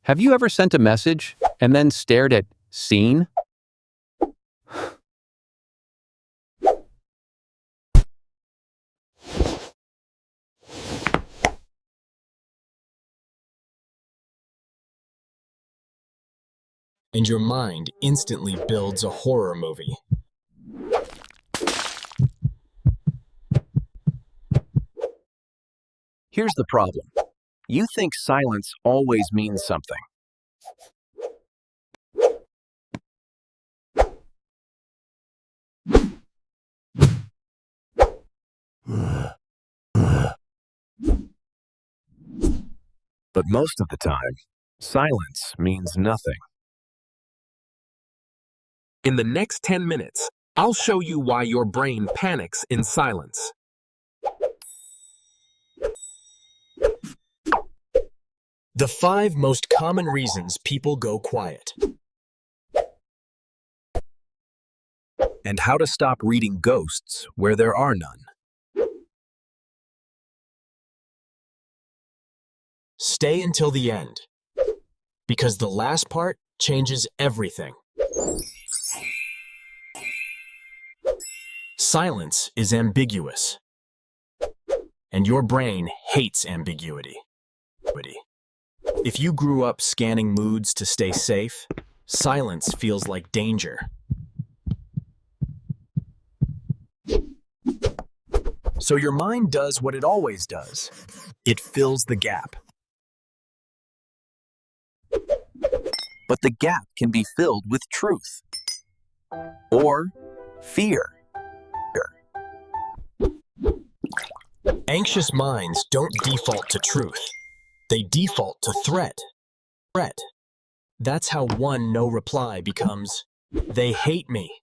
Have you ever sent a message and then stared at seen? And your mind instantly builds a horror movie. Here's the problem. You think silence always means something. But most of the time, silence means nothing. In the next 10 minutes, I'll show you why your brain panics in silence. The 5 most common reasons people go quiet. And how to stop reading ghosts where there are none. Stay until the end, because the last part changes everything. Silence is ambiguous, and your brain hates ambiguity. If you grew up scanning moods to stay safe, silence feels like danger. So your mind does what it always does. It fills the gap. But the gap can be filled with truth or fear. Anxious minds don't default to truth. They default to threat. That's how one no reply becomes, "They hate me."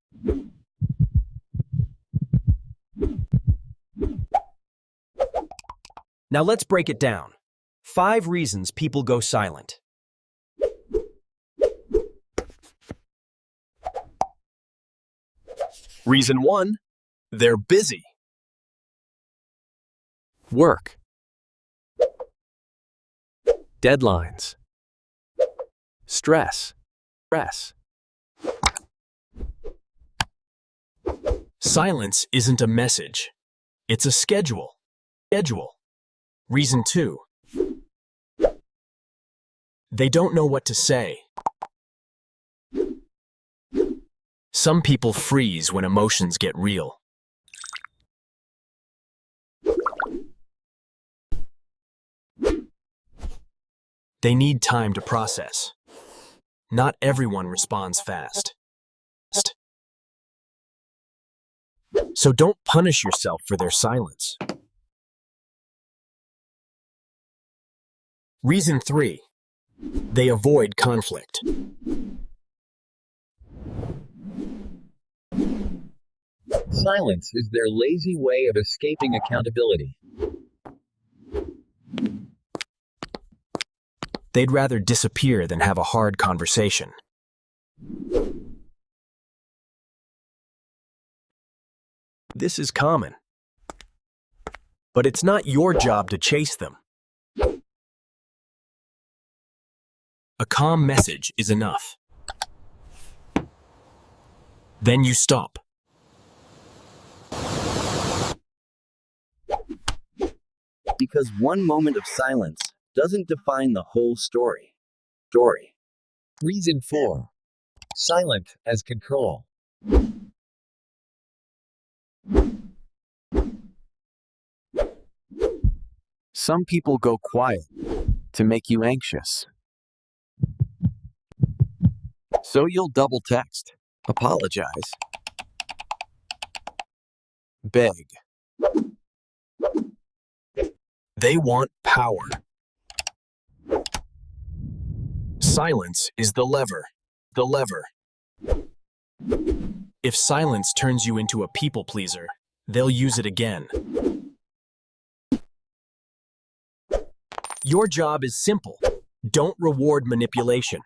Now let's break it down. 5 reasons people go silent. Reason 1, they're busy. Work. Deadlines. Stress. Silence isn't a message. It's a schedule. Reason 2, they don't know what to say. Some people freeze when emotions get real. They need time to process. Not everyone responds fast. So don't punish yourself for their silence. Reason 3, they avoid conflict. Silence is their lazy way of escaping accountability. They'd rather disappear than have a hard conversation. This is common, but it's not your job to chase them. A calm message is enough. Then you stop. Because one moment of silence doesn't define the whole story. Reason 4. Silent as control. Some people go quiet to make you anxious. So you'll double text, apologize, beg. They want power. Silence is the lever. If silence turns you into a people pleaser, they'll use it again. Your job is simple. Don't reward manipulation.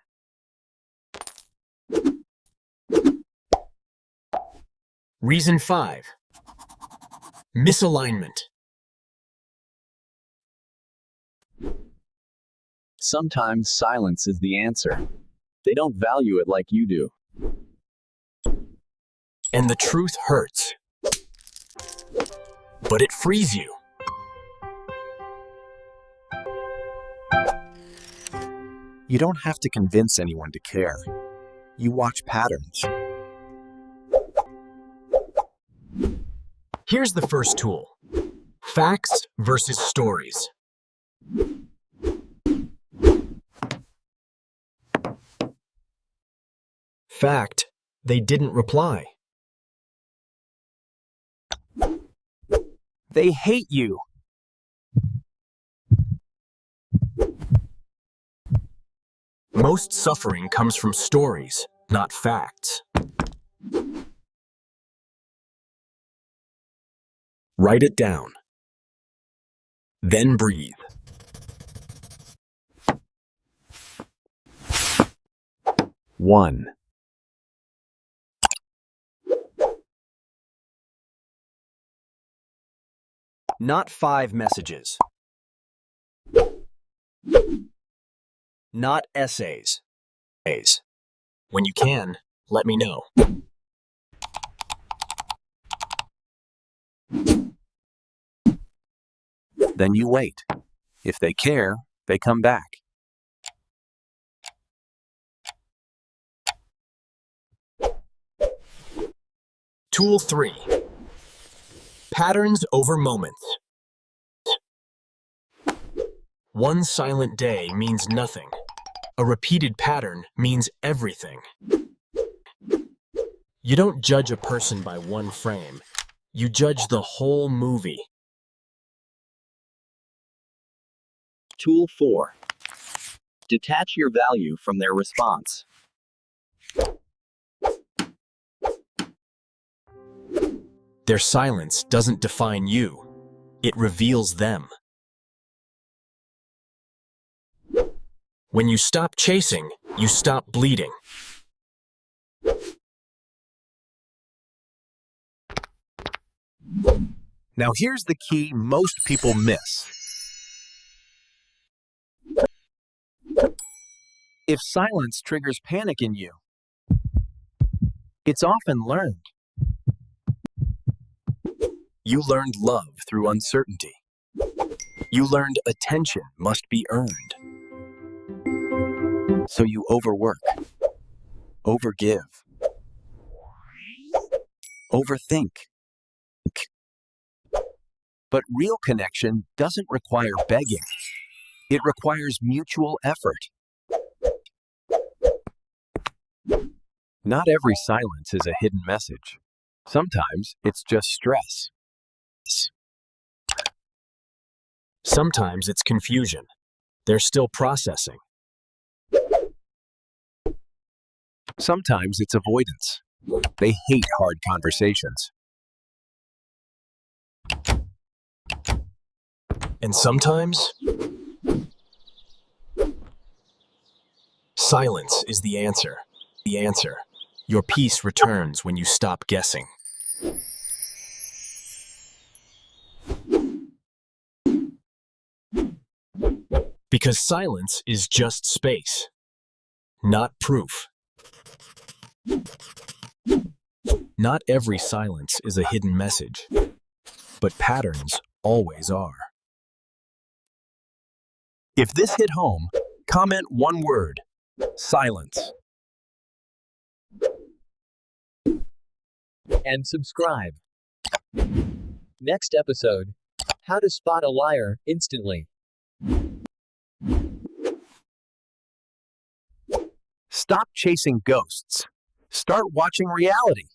Reason 5. Misalignment. Sometimes silence is the answer. They don't value it like you do. And the truth hurts. But it frees you. You don't have to convince anyone to care. You watch patterns. Here's the first tool. Facts versus stories. Fact, they didn't reply. They hate you. Most suffering comes from stories, not facts. Write it down. Then breathe. One. Not 5 messages. Not essays. When you can, let me know. Then you wait. If they care, they come back. Tool 3. Patterns over moments. One silent day means nothing. A repeated pattern means everything. You don't judge a person by one frame. You judge the whole movie. Tool 4. Detach your value from their response. Their silence doesn't define you. It reveals them. When you stop chasing, you stop bleeding. Now here's the key most people miss. If silence triggers panic in you, it's often learned. You learned love through uncertainty. You learned attention must be earned. So you overwork, overgive, overthink. But real connection doesn't require begging. It requires mutual effort. Not every silence is a hidden message. Sometimes it's just stress. Sometimes it's confusion. They're still processing. Sometimes it's avoidance. They hate hard conversations. And sometimes, silence is the answer. The answer. Your peace returns when you stop guessing. Because silence is just space, not proof. Not every silence is a hidden message, but patterns always are. If this hit home, comment one word: silence. And subscribe. Next episode: how to spot a liar instantly. Stop chasing ghosts. Start watching reality.